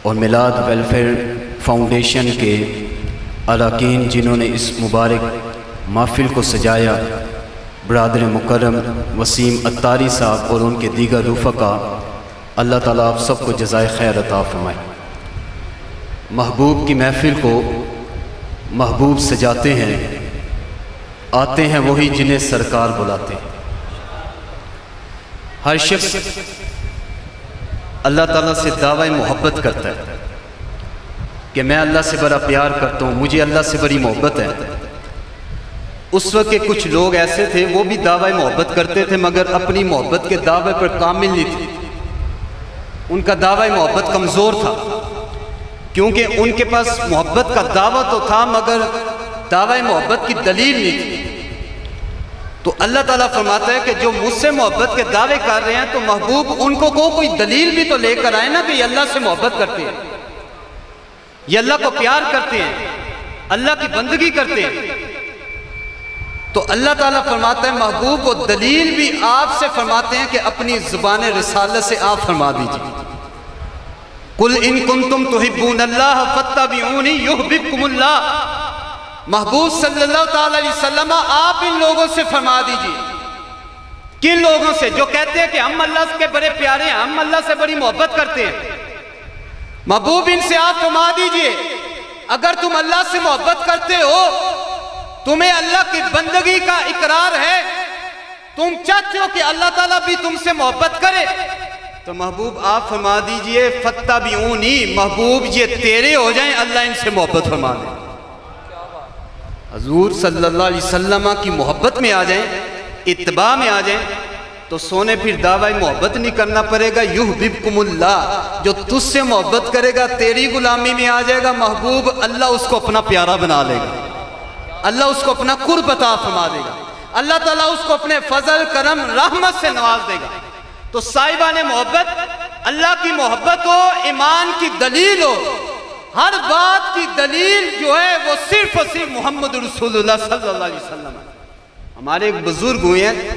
اور میلاد welfare foundation کے اراکین جنہوں نے اس مبارک محفل کو سجایا، برادر مکرم وسیم اتاری صاحب اور ان کے دیگر رفقا، اللہ تعالیٰ آپ سب کو جزائے خیر عطا فرمائے۔ محبوب کی محفل کو محبوب سجاتے ہیں، آتے ہیں وہی جنہیں سرکار بلاتے ہیں۔ ہر شخص اللہ تعالیٰ سے دعوی محبت کرتا ہے کہ میں اللہ سے بڑا پیار کرتا ہوں، مجھے اللہ سے بڑی محبت ہے۔ اس وقت کے کچھ لوگ ایسے تھے، وہ بھی دعوی محبت کرتے تھے مگر اپنی محبت کے دعوے پر کامل نہیں تھے، ان کا دعوی محبت کمزور تھا، کیونکہ ان کے پاس محبت کا دعویٰ تو تھا مگر دعوی محبت کی دلیل نہیں تھی۔ تو اللہ تعالیٰ فرماتا ہے کہ جو مجھ سے محبت کے دعوے کر رہے ہیں تو محبوب ان کو کوئی دلیل بھی تو لے کر آئے نا کہ یہ اللہ سے محبت کرتے ہیں، یہ اللہ کو پیار کرتے ہیں، اللہ کی بندگی کرتے ہیں۔ تو اللہ تعالیٰ فرماتا ہے محبوب وہ دلیل بھی آپ سے فرماتے ہیں کہ اپنی زبان رسالت سے آپ فرما دیجئے، قُلْ إِن كُنْتُمْ تُحِبُّونَ اللَّهَ فَاتَّبِعُونِي يُحْبِبْكُمُ اللَّهُ۔ محبوب صلی اللہ تعالیٰ علیہ وسلم آپ ان لوگوں سے فرما دیجئے، کن لوگوں سے؟ جو کہتے ہیں کہ ہم اللہ کے بڑے پیارے ہیں، ہم اللہ سے بڑی محبت کرتے ہیں۔ محبوب ان سے آپ فرما دیجئے اگر تم اللہ سے محبت کرتے ہو، تمہیں اللہ کی بندگی کا اقرار ہے، تم چاہتے ہو کہ اللہ تعالیٰ بھی تم سے محبت کرے، تو محبوب آپ فرما دیجئے فَاتَّبِعُونِی، محبوب یہ تیرے ہو جائیں، اللہ ان سے محبت فرما دے۔ حضور صلی اللہ علیہ وسلم کی محبت میں آ جائیں، اتباع میں آ جائیں، تو سونے پھر دعوی محبت نہیں کرنا پڑے گا۔ یحببکم اللہ، جو تجھ سے محبت کرے گا تیری غلامی میں آ جائے گا، محبوب اللہ اس کو اپنا پیارا بنا لے گا، اللہ اس کو اپنا قرب عطا فرما دے گا، اللہ تعالیٰ اس کو اپنے فضل کرم رحمت سے نواز دے گا۔ تو صاحبان محبت، اللہ کی محبت ہو، ایمان کی دلیل ہو، ہر بات کی دلیل جو ہے وہ صرف اور صرف محمد رسول اللہ صلی اللہ علیہ وسلم ہے۔ ہمارے ایک بزرگ ہوئے ہیں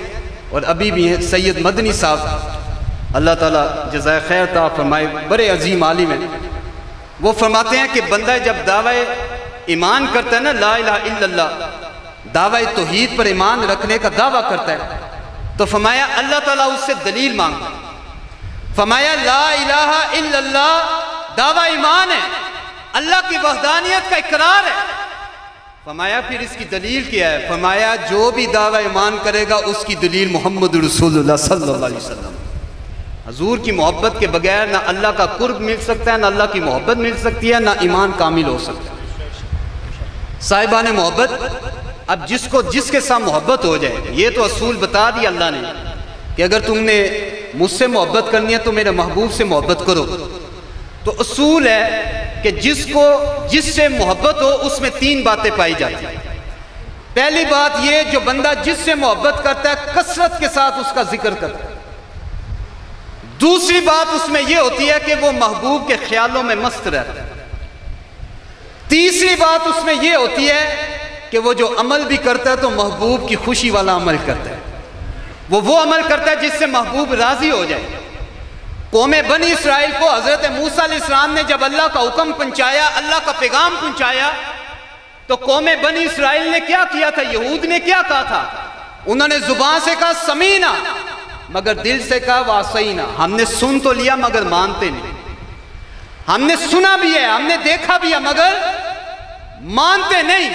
اور ابھی بھی ہیں، سید مدنی صاحب، اللہ تعالیٰ جزائے خیر عطا فرمائے، بڑے عظیم عالم ہیں۔ وہ فرماتے ہیں کہ بندہ جب دعوی ایمان کرتا ہے نا، لا الہ الا اللہ، دعوی توحید پر ایمان رکھنے کا دعویٰ کرتا ہے، تو فرمایا اللہ تعالیٰ اس سے دلیل مانگتا ہے۔ فرمایا لا الہ الا اللہ دعویٰ ایمان ہے، اللہ کی وحدانیت کا اقرار ہے۔ فرمایا پھر اس کی دلیل کیا ہے؟ فرمایا جو بھی دعویٰ ایمان کرے گا اس کی دلیل محمد رسول اللہ صلی اللہ علیہ وسلم۔ حضور کی محبت کے بغیر نہ اللہ کا قرب مل سکتا ہے، نہ اللہ کی محبت مل سکتی ہے، نہ ایمان کامل ہو سکتا ہے۔ صاحبان محبت، اب جس کے ساتھ محبت ہو جائے، یہ تو اصول بتا دیا اللہ نے کہ اگر تم نے مجھ سے محبت کرنی ہے تو میرے محبوب سے محبت کرو۔ تو اصول ہے کہ جس سے محبت ہو اس میں تین باتیں پائی جاتی ہیں۔ پہلی بات یہ، جو بندہ جس سے محبت کرتا ہے کثرت کے ساتھ اس کا ذکر کرتا ہے۔ دوسری بات اس میں یہ ہوتی ہے کہ وہ محبوب کے خیالوں میں مست رہتا ہے۔ تیسری بات اس میں یہ ہوتی ہے کہ وہ جو عمل بھی کرتا ہے تو محبوب کی خوشی والا عمل کرتا ہے، وہ عمل کرتا ہے جس سے محبوب راضی ہو جائے۔ قوم بنی اسرائیل کو حضرت موسیٰ علیہ السلام نے جب اللہ کا حکم پہنچایا، اللہ کا پیغام پہنچایا، تو قوم بنی اسرائیل نے کیا کیا تھا؟ یہود نے کیا کہا تھا؟ انہوں نے زبان سے کہا سمینا، مگر دل سے کہا واسینا، ہم نے سن تو لیا مگر مانتے نہیں، ہم نے سنا بھی ہے، ہم نے دیکھا بھی ہے مگر مانتے نہیں۔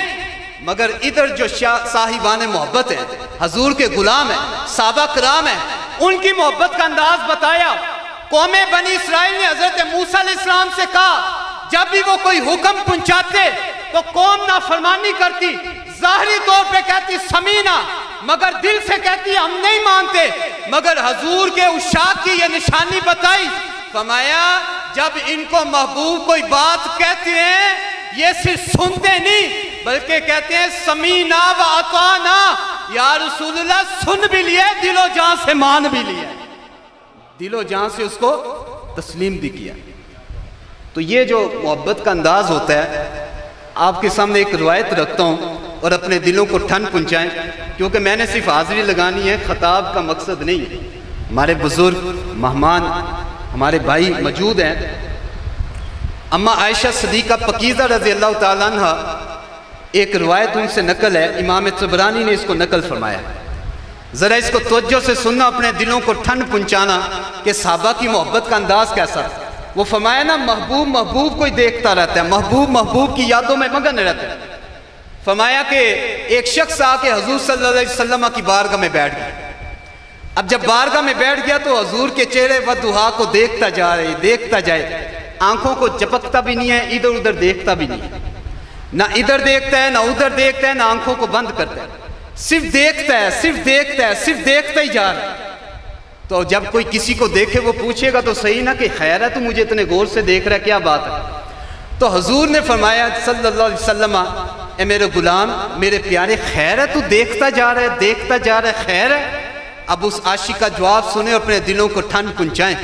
مگر ادھر جو صاحبان محبت ہیں، حضور کے غلام ہیں، صحابہ کرام ہیں، ان کی محبت کا انداز بتایا۔ قوم بنی اسرائیل نے حضرت موسیٰ علیہ السلام سے کہا، جب بھی وہ کوئی حکم پہنچاتے تو قوم نافرمانی کرتی، ظاہری طور پہ کہتی سمینا، مگر دل سے کہتی ہم نہیں مانتے۔ مگر حضور کے عشاق کی یہ نشانی بتائی، فرمایا جب ان کو محبوب کوئی بات کہتے ہیں یہ صرف سنتے نہیں بلکہ کہتے ہیں سمینا و اطعنا، یا رسول اللہ سن بھی لیا، دل و جان سے مان بھی لیا، دل و جان سے اس کو تسلیم بھی کیا۔ تو یہ جو محبت کا انداز ہوتا ہے، آپ کے سامنے ایک روایت رکھتا ہوں اور اپنے دلوں کو ٹھنڈ پہنچائیں، کیونکہ میں نے صرف حاضری لگانی ہے، خطاب کا مقصد نہیں ہے۔ ہمارے بزرگ مہمان ہمارے بھائی موجود ہیں، اما عائشہ صدیقہ پکیزہ رضی اللہ تعالیٰ عنہ، ایک روایت ان سے نقل ہے، امام طبرانی نے اس کو نقل فرمایا، ذرا اس کو توجہ سے سننا، اپنے دلوں کو ٹھنڈ پہنچانا کہ صحابہ کی محبت کا انداز کیسا ہے۔ وہ فرمایا نا، محبوب محبوب کوئی دیکھتا رہتا ہے، محبوب محبوب کی یادوں میں مگن رہتا ہے۔ فرمایا کہ ایک شخص آ کے حضور صلی اللہ علیہ وسلم کی بارگاہ میں بیٹھ گیا۔ اب جب بارگاہ میں بیٹھ گیا تو حضور کے چہرے وضحا کو دیکھتا جائے، آنکھوں کو جھپکتا بھی نہیں ہے، ادھر ادھر دیکھتا بھی نہیں ہے، نہ ادھر دیکھتا ہے نہ ادھر دیکھتا ہے، نہ آنکھوں کو بند کرتا ہے، صرف دیکھتا ہی جا رہا ہے۔ تو جب کوئی کسی کو دیکھے وہ پوچھے گا تو صحیح نا کہ خیر ہے تو مجھے اتنے غور سے دیکھ رہا ہے، کیا بات ہے؟ تو حضور نے فرمایا صلی اللہ علیہ وسلم، اے میرے غلام، میرے پیارے، خیر ہے تو دیکھتا جا رہا ہے، خیر ہے؟ اب اس عاشق کا جواب سنیں اور اپنے دلوں کو ٹھنڈ پہنچائیں۔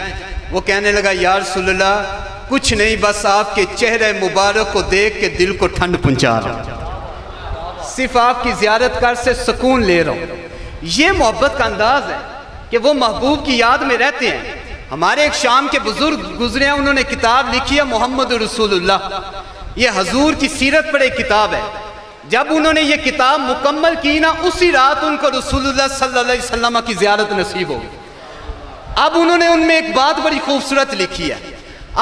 وہ کہنے لگا، یا رسول اللہ کچھ نہیں، بس آپ کے چہرے مبارک کو دیکھ کے دل کو ٹھنڈ پہنچا رہا ہوں، صرف آپ کی زیارت کر سے سکون لے رہا ہوں۔ یہ محبت کا انداز ہے کہ وہ محبوب کی یاد میں رہتے ہیں۔ ہمارے ایک شام کے بزرگ گزرے ہیں، انہوں نے کتاب لکھی ہے محمد رسول اللہ، یہ حضور کی سیرت پر ایک کتاب ہے۔ جب انہوں نے یہ کتاب مکمل کی نا، اسی رات ان کو رسول اللہ صلی اللہ علیہ وسلم کی زیارت نصیب ہوگی۔ اب انہوں نے ان میں ایک بات بڑی خوبصورت لکھی ہے۔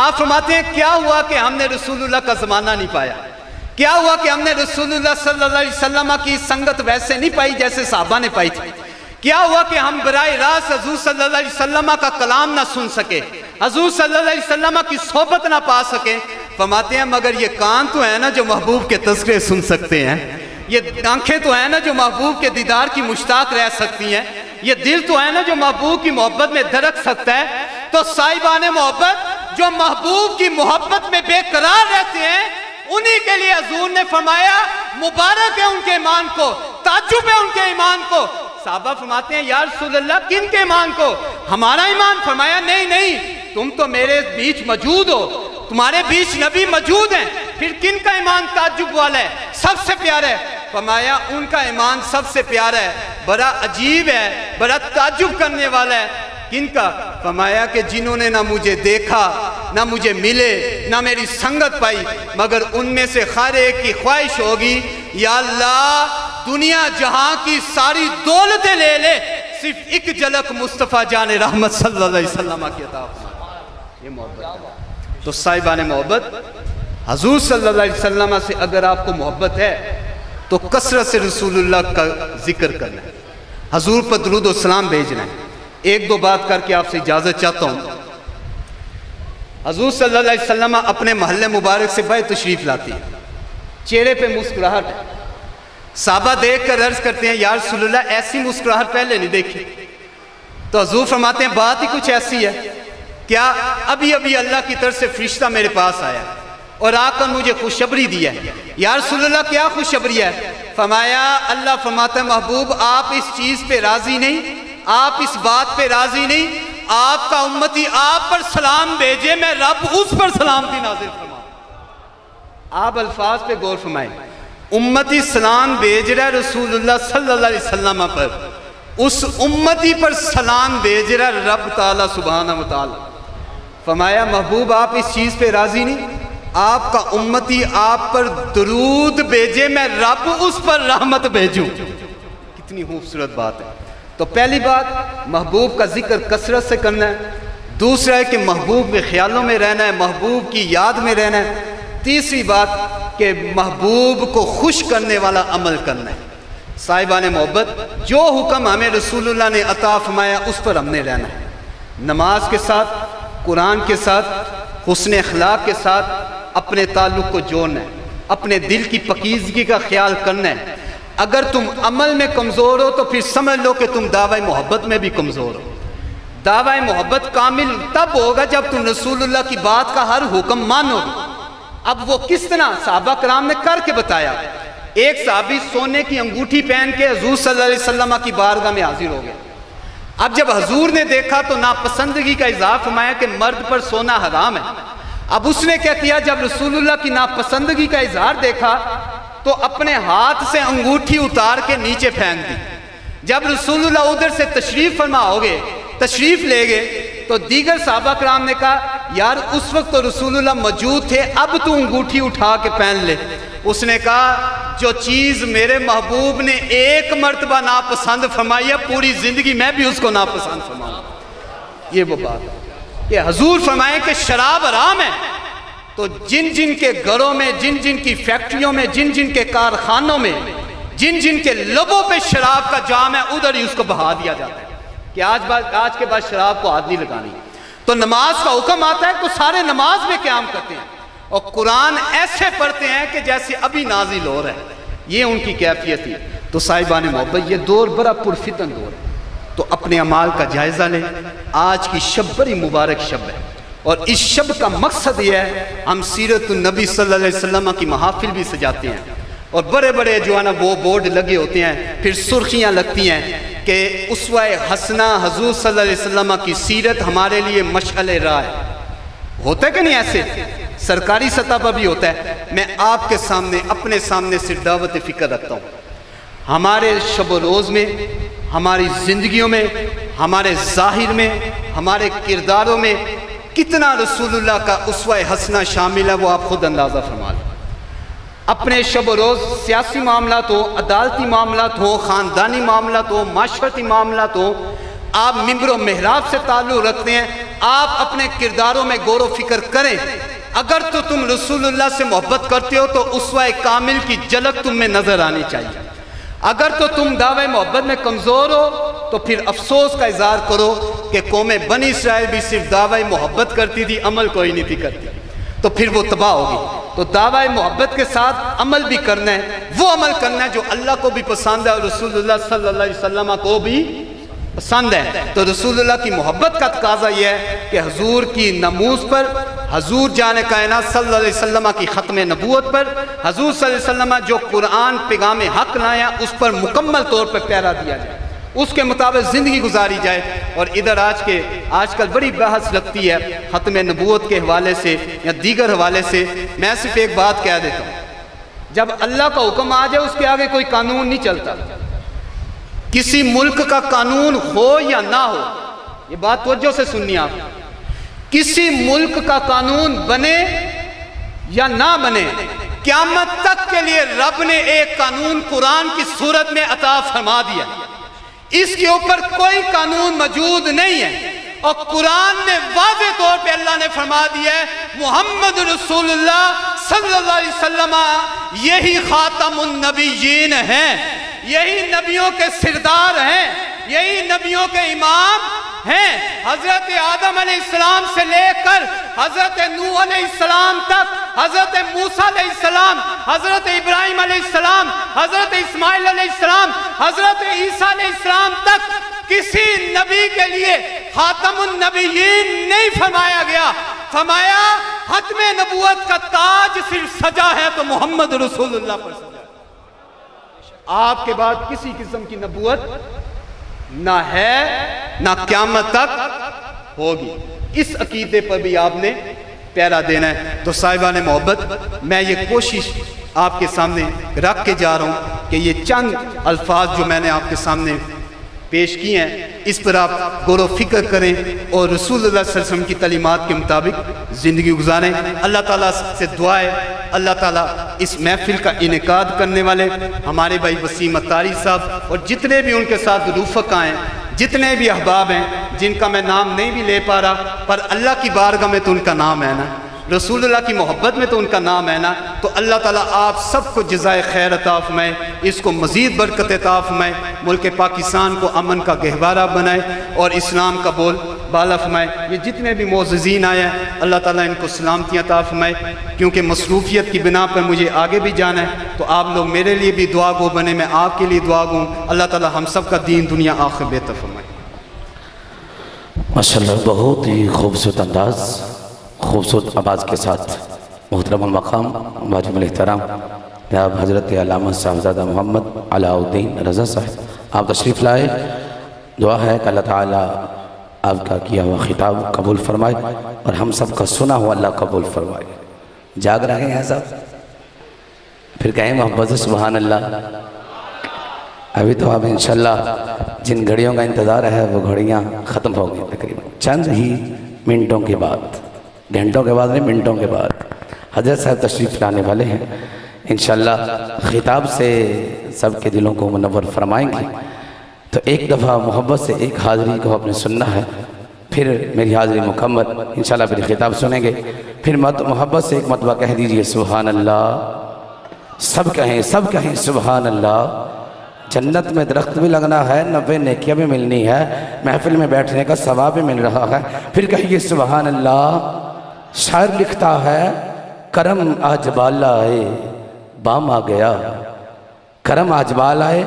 آپ فرماتے ہیں، کیا ہوا کہ ہم نے رسول اللہ کا زمانہ نہیں پایا؟ کیا ہوا کہ ہم نے رسول اللہ صلی اللہ علیہ وسلم کی سنگت ویسے نہیں پائی جیسے صحابہ نے پائی تھی؟ کیا ہوا کہ ہم براہ راست حضور صلی اللہ علیہ وسلم کا کلام نہ سن سکے، حضور صلی اللہ علیہ وسلم کی صحبت نہ پا سکے؟ فرماتے ہیں، مگر یہ کان تو ہے نا جو محبوب کے تذکرے سن سکتے ہیں، یہ آنکھیں تو ہیں نا جو محبوب کے دیدار کی مشتاق رہ سکتی ہیں، یہ دل تو ہے نا جو محبوب کی محبت میں دھڑک سکتا ہے۔ تو صاحبان محبت جو محبوب کی محبت میں بے قرار رہتے ہیں، انہی کے لیے حضور نے فرمایا مبارک ہے ان کے ایمان کو، تعجب ہے ان کے ایمان کو۔ صحابہ فرماتے ہیں، یا رسول اللہ کن کے ایمان کو؟ ہمارا ایمان؟ فرمایا نہیں، تم تو میرے بیچ موجود ہو، تمہارے بیچ نبی موجود ہیں، پھر کن کا ایمان تعجب والا ہے، سب سے پیارا ہے؟ فرمایا ان کا ایمان سب سے پیارا ہے، بڑا عجیب ہے، بڑا تعجب کرنے والا ہے۔ کن کا؟ فرمایا کہ جنہوں نے نہ مجھے دیکھا، نہ مجھے ملے، نہ میری سنگت پائی، مگر ان میں سے ہر ایک کی خواہش ہوگی، یا اللہ دنیا جہاں کی ساری دولتیں لے لے، صرف ایک جھلک مصطفیٰ جان رحمت صلی اللہ علیہ وسلم کی عطا فرما۔ یہ محبت ہے۔ تو صاحبان محبت، حضور صلی اللہ علیہ وسلم سے اگر آپ کو محبت ہے تو کثرت سے رسول اللہ کا ذکر کرنا ہے، حضور پر درود و سلام بھیجنا ہے۔ ایک دو بات کر کے آپ سے اجازت چاہتا ہوں۔ حضور صلی اللہ علیہ وسلم اپنے محل مبارک سے باہر تشریف لاتی ہے، چہرے پہ مسکراہٹ ہے۔ صحابہ دیکھ کر عرض کرتے ہیں، یا رسول اللہ ایسی مسکراہٹ پہلے نہیں دیکھی۔ تو حضور فرماتے ہیں، بات ہی کچھ ایسی ہے، کیا ابھی اللہ کی طرف سے فرشتہ میرے پاس آیا اور آ کر مجھے خوشخبری دی ہے۔ یا رسول اللہ کیا خوشخبری ہے؟ فرمایا، اللہ فرماتا ہے، محبوب آپ اس چیز پہ راضی نہیں، آپ اس بات پہ راضی نہیں، آپ کا امتی آپ پر سلام بھیجے، میں رب اس پر سلامتی نازل فرماؤں۔ آپ الفاظ پہ غور فرمائیں، امتی سلام بھیج رہا ہے رسول اللہ صلی اللہ علیہ وسلم پر، اس امتی پر سلام بھیج رہا ہے رب تعالیٰ سبحانہ وتعالی۔ فرمایا محبوب آپ اس چیز پہ راضی نہیں، آپ کا امتی آپ پر درود بھیجے، میں رب اس پر رحمت بھیجوں۔ کتنی خوبصورت بات ہے۔ تو پہلی بات محبوب کا ذکر کثرت سے کرنا ہے، دوسرا ہے کہ محبوب کے خیالوں میں رہنا ہے، محبوب کی یاد میں رہنا ہے، تیسری بات کہ محبوب کو خوش کرنے والا عمل کرنا ہے۔ صاحبان محبت، جو حکم ہمیں رسول اللہ نے عطا فرمایا اس پر ہم نے رہنا ہے، نماز کے ساتھ، قرآن کے ساتھ، حسن اخلاق کے ساتھ اپنے تعلق کو جوڑنا ہے، اپنے دل کی پاکیزگی کا خیال کرنا ہے۔ اگر تم عمل میں کمزور ہو تو پھر سمجھ لو کہ تم دعوی محبت میں بھی کمزور ہو۔ دعوی محبت کامل تب ہوگا جب تم رسول اللہ کی بات کا ہر حکم مانو گے۔ اب وہ کس طرح؟ صحابہ کرام نے کر کے بتایا۔ ایک صحابی سونے کی انگوٹھی پہن کے حضور صلی اللہ علیہ وسلم کی بارگاہ میں حاضر ہو گیا۔ اب جب حضور نے دیکھا تو ناپسندگی کا اظہار فرمایا کہ مرد پر سونا حرام ہے۔ اب اس نے کیا کیا؟ جب رسول اللہ کی ناپسندگی کا اظہار دیکھا تو اپنے ہاتھ سے انگوٹھی اتار کے نیچے پھینک دی۔ جب رسول اللہ ادھر سے تشریف فرما ہو گئے، تشریف لے گئے، تو دیگر صحابہ کرام نے کہا یار اس وقت تو رسول اللہ موجود تھے، اب تو انگوٹھی اٹھا کے پہن لے۔ اس نے کہا جو چیز میرے محبوب نے ایک مرتبہ ناپسند فرمائی ہے، پوری زندگی میں بھی اس کو ناپسند فرماؤں۔ یہ وہ بات ہے کہ حضور فرمائیں کہ شراب حرام ہے، تو جن جن کے گھروں میں، جن جن کی فیکٹریوں میں، جن جن کے کارخانوں میں، جن جن کے لبوں پہ شراب کا جام ہے، ادھر ہی اس کو بہا دیا جاتا ہے کہ آج کے بعد شراب کو ہاتھ نہیں لگانی۔ تو نماز کا حکم آتا ہے تو سارے نماز میں قیام کرتے ہیں اور قرآن ایسے پڑھتے ہیں کہ جیسے ابھی نازل ہو رہا ہے۔ یہ ان کی کیفیت ہے۔ تو صاحبان محبت، یہ دور بڑا پرفتن دور ہے، تو اپنے اعمال کا جائزہ لیں۔ آج کی شب بڑی مبارک شب ہے، اور اس شب کا مقصد یہ ہے ہم سیرت النبی صلی اللہ علیہ وسلم کی محافل بھی سجاتے ہیں، اور بڑے بڑے جو ہے نا وہ بورڈ لگے ہوتے ہیں، پھر سرخیاں لگتی ہیں کہ اسوہ حسنہ حضور صلی اللہ علیہ وسلم کی سیرت ہمارے لیے مشعل راہ ہے۔ ہوتا ہے کہ نہیں ایسے؟ سرکاری سطح پر بھی ہوتا ہے۔ میں آپ کے سامنے، اپنے سامنے صرف دعوت فکر رکھتا ہوں۔ ہمارے شب و روز میں، ہماری زندگیوں میں، ہمارے ظاہر میں، ہمارے کرداروں میں کتنا رسول اللہ کا اسوہ حسنہ شامل ہے، وہ آپ خود اندازہ فرما لیں۔ اپنے شب و روز سیاسی معاملات ہو، عدالتی معاملات ہو، خاندانی معاملات ہو، معاشرتی معاملات ہو، آپ ممبر و محراب سے تعلق رکھتے ہیں، آپ اپنے کرداروں میں غور و فکر کریں۔ اگر تو تم رسول اللہ سے محبت کرتے ہو تو اسوہ کامل کی جھلک تم میں نظر آنی چاہیے۔ اگر تو تم دعوی محبت میں کمزور ہو تو پھر افسوس کا اظہار کرو کہ قوم بنی اسرائیل بھی صرف دعوی محبت کرتی تھی، عمل کوئی نہیں تھی کرتی، تو پھر وہ تباہ ہوگی۔ تو دعوی محبت کے ساتھ عمل بھی کرنا ہے، وہ عمل کرنا ہے جو اللہ کو بھی پسند ہے اور رسول اللہ صلی اللہ علیہ وسلم کو بھی پسند ہے۔ تو رسول اللہ کی محبت کا تقاضا یہ ہے کہ حضور کی ناموس پر، حضور جان کائنات صلی اللہ علیہ وسلم کی ختم نبوت پر، حضور صلی اللہ علیہ وسلم جو قرآن پیغام حق لایا اس پر مکمل طور پر پیرا دیا جائے، اس کے مطابق زندگی گزاری جائے۔ اور ادھر آج کل بڑی بحث لگتی ہے ختم نبوت کے حوالے سے یا دیگر حوالے سے۔ میں صرف ایک بات کہہ دیتا ہوں، جب اللہ کا حکم آ جائے اس کے آگے کوئی قانون نہیں چلتا۔ کسی ملک کا قانون ہو یا نہ ہو، یہ بات توجہ سے سننی آپ، کسی ملک کا قانون بنے یا نہ بنے، قیامت تک کے لیے رب نے ایک قانون قرآن کی صورت میں عطا فرما دیا، اس کے اوپر کوئی قانون موجود نہیں ہے۔ اور قرآن میں واضح طور پہ اللہ نے فرما دیا ہے محمد رسول اللہ صلی اللہ علیہ وسلم یہی خاتم النبیین ہیں، یہی نبیوں کے سردار ہیں، یہی نبیوں کے امام ہیں۔ حضرت آدم علیہ السلام سے لے کر حضرت نوح علیہ السلام تک، حضرت موسیٰ علیہ السلام، حضرت ابراہیم علیہ السلام، حضرت اسماعیل علیہ السلام، حضرت عیسیٰ علیہ السلام تک کسی نبی کے لیے خاتم النبیین نہیں فرمایا گیا۔ فرمایا ختم نبوت کا تاج صرف سجا ہے تو محمد رسول اللہ پر سجا ہے۔ آپ کے بعد کسی قسم کی نبوت نہ ہے، نہ قیامت تک ہوگی۔ اس عقیدے پر بھی آپ نے پیرا دینا ہے۔ تو صاحبان محبت، میں یہ کوشش آپ کے سامنے رکھ کے جا رہا ہوں کہ یہ چند الفاظ جو میں نے آپ کے سامنے پیش کیے ہیں، اس پر آپ غور و فکر کریں اور رسول اللہ صلی اللہ علیہ وسلم کی تعلیمات کے مطابق زندگی گزاریں۔ اللہ تعالیٰ سے دعا ہے اللہ تعالیٰ اس محفل کا انعقاد کرنے والے ہمارے بھائی وسیم اتاری صاحب اور جتنے بھی ان کے ساتھ رفقا ہیں، جتنے بھی احباب ہیں جن کا میں نام نہیں بھی لے پا رہا، پر اللہ کی بارگاہ میں تو ان کا نام ہے نا، رسول اللہ کی محبت میں تو ان کا نام ہے نا، تو اللہ تعالیٰ آپ سب کو جزائے خیر عطا فرمائے، اس کو مزید برکت عطا فرمائے، ملک پاکستان کو امن کا گہوارہ بنائے اور اسلام کا بول بالا فرمائے۔ یہ جتنے بھی معززین آئے ہیں اللہ تعالیٰ ان کو سلامتی عطا فرمائے، کیونکہ مصروفیت کی بنا پر مجھے آگے بھی جانا ہے، تو آپ لوگ میرے لیے بھی دعا گو بنے، میں آپ کے لیے دعا گو۔ اللہ تعالیٰ ہم سب کا دین دنیا آخر بہتر فرمائے۔ ماشاءاللہ، بہت ہی خوبصورت انداز، خوبصورت آواز کے ساتھ محترم المقام واجب الاحترام جناب حضرت علامہ صاحبزادہ محمد علاء الدین رضا صاحب آپ تشریف لائے۔ دعا ہے کہ اللہ تعالیٰ آپ کا کیا ہوا خطاب قبول فرمائے اور ہم سب کا سنا ہوا اللہ قبول فرمائے۔ جاگ رہے ہیں صاحب، پھر کہیں محبت سے سبحان اللہ۔ ابھی تو آپ انشاءاللہ جن گھڑیوں کا انتظار ہے وہ گھڑیاں ختم ہو گئی، تقریباً چند ہی منٹوں کے بعد گھنٹوں کے بعد نہیں، منٹوں کے بعد حضرت صاحب تشریف لانے والے ہیں۔ انشاءاللہ خطاب سے سب کے دلوں کو منور فرمائیں گے۔ تو ایک دفعہ محبت سے ایک حاضری کو اپنے سننا ہے، پھر میری حاضری مکمل، انشاءاللہ پھر خطاب سنیں گے، پھر محبت سے ایک مرتبہ کہہ دیجئے سبحان اللہ۔ سب کہیں سبحان اللہ۔ جنت میں درخت بھی لگنا ہے، 90 نیکیاں بھی ملنی ہے، محفل میں بیٹھنے کا ثواب بھی مل رہا ہے، پھر کہیے سبحان اللہ۔ شاعر لکھتا ہے کرم آج بالا آئے بام آ گیا، کرم آج بالا آئے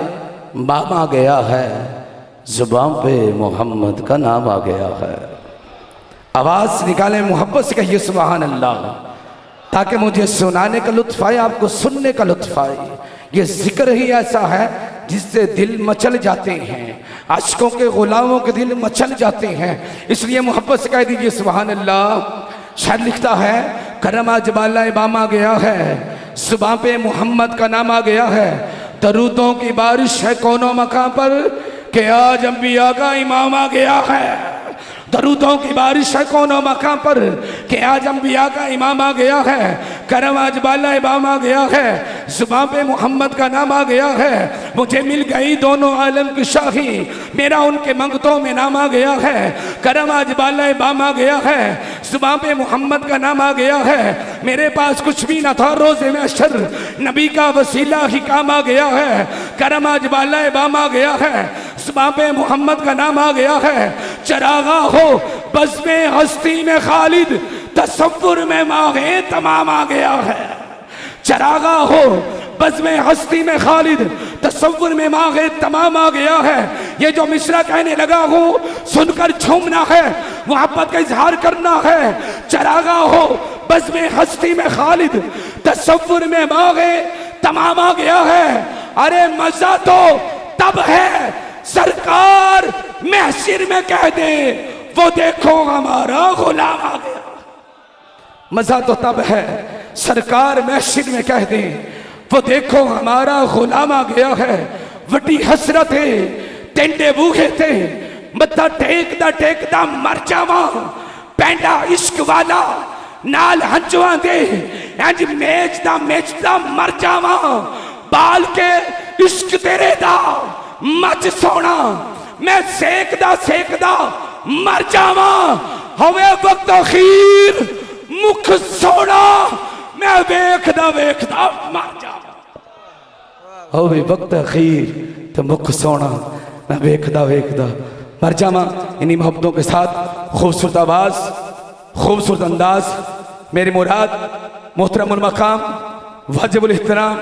بام آ گیا ہے، زبان پہ محمد کا نام آ گیا ہے۔ آواز نکالیں، محبت سے کہیے سبحان اللہ، تاکہ مجھے سنانے کا لطف آئے، آپ کو سننے کا لطف آئے۔ یہ ذکر ہی ایسا ہے جس سے دل مچل جاتے ہیں، عاشقوں کے غلاموں کے دل مچل جاتے ہیں، اس لیے محبت سے کہہ دیجئے سبحان اللہ۔ شاعر لکھتا ہے کرم آج بالا بام آ گیا ہے، زبان پہ محمد کا نام آ گیا ہے، درودوں کی بارش ہے کونوں مقام پر کہ آج انبیاء کا امام آ گیا ہے۔ درودوں کی بارش ہے کونوں مقام پر کہ آج انبیاء کا امام آ گیا ہے، کرم آج بالا بام آ گیا ہے، زبان پہ محمد کا نام آ گیا ہے، مجھے مل گئی دونوں عالم کی شاہی، میرا ان کے منگتوں میں نام آ گیا ہے، کرم آج بالا بام آ گیا ہے، زبان پہ محمد کا نام آ گیا ہے، میرے پاس کچھ بھی نہ تھا روز محشر، نبی کا وسیلہ ہی کام آ گیا ہے، کرم آج بالا بام آ گیا ہے، زبان پہ محمد کا نام آ گیا ہے، چراغا ہو بزم ہستی میں خالد، تصور میں ماہ تمام آ گیا ہے۔ چراغا ہو بزم ہستی میں خالد، تصور میں ماہ تمام آ گیا ہے۔ یہ جو مصرع کہنے لگا ہوں سن کر جھومنا ہے، محبت کا اظہار کرنا ہے۔ چراغا ہو بزم ہستی میں خالد، تصور میں ماہ تمام آ گیا ہے۔ ارے مزہ تو تب ہے سرکار محشر میں کہہ دے وہ دیکھو ہمارا غلام آ گیا۔ مزہ تو تب ہے سرکار محشر میں کہہ دے وہ دیکھو ہمارا غلام آ گیا ہے۔ وڈی حسرت ہے ٹینڈے بوہے تھے، متھا ٹیک دا مر جاواں، پینڈا عشق والا نال ہنجواں دے، انج میچ دا مر جاواں، بال کے عشق تیرے دا مچ سونا، میں سیک دا مر جاواں، ہوئے وقت اخیر مکھ سونا، میں ویکھ دا مر جاواں۔ ہوئے وقت اخیر تو مکھ سونا، میں ویکھ دا مر جاواں۔ انہی محبتوں کے ساتھ خوبصورت آواز، خوبصورت انداز، میری مراد محترم المقام واجب الاحترام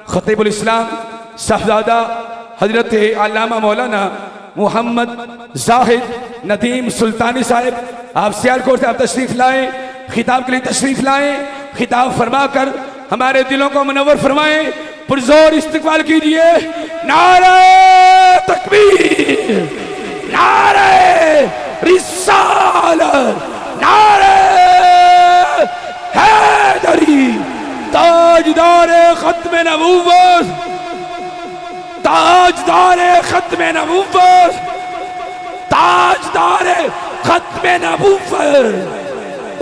خطیب الاسلام صاحبزادہ حضرت علامہ مولانا محمد زاہد ندیم سلطانی صاحب، آپ سیالکوٹ سے آپ تشریف لائیں، خطاب کے لیے تشریف لائیں، خطاب فرما کر ہمارے دلوں کو منور فرمائیں، پرزور استقبال کیجئے۔ نعرہ تکبیر، نعرہ رسالت، نعرہ حیدری، تاجدار ختم نبوت، تاجدار ختم نبوت، تاجدار ختم نبوت،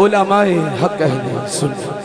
علماء حق اہل سنت۔